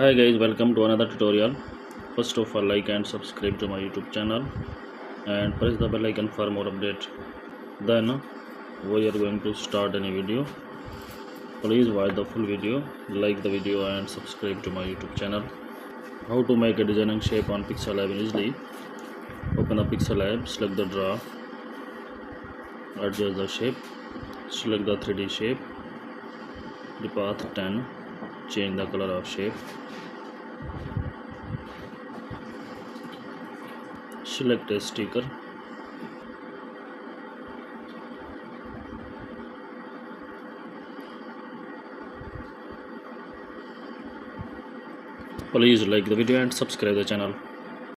Hi guys, welcome to another tutorial. First of all, like and subscribe to my YouTube channel and press the bell icon for more update. Then we are going to start any video. Please watch the full video, like the video and subscribe to my YouTube channel. How to make a designing shape on Pixel Lab easily. Open the Pixel Lab, select the draw, adjust the shape, select the 3D shape, the path 10, change the color of shape, select a sticker, please like the video and subscribe the channel.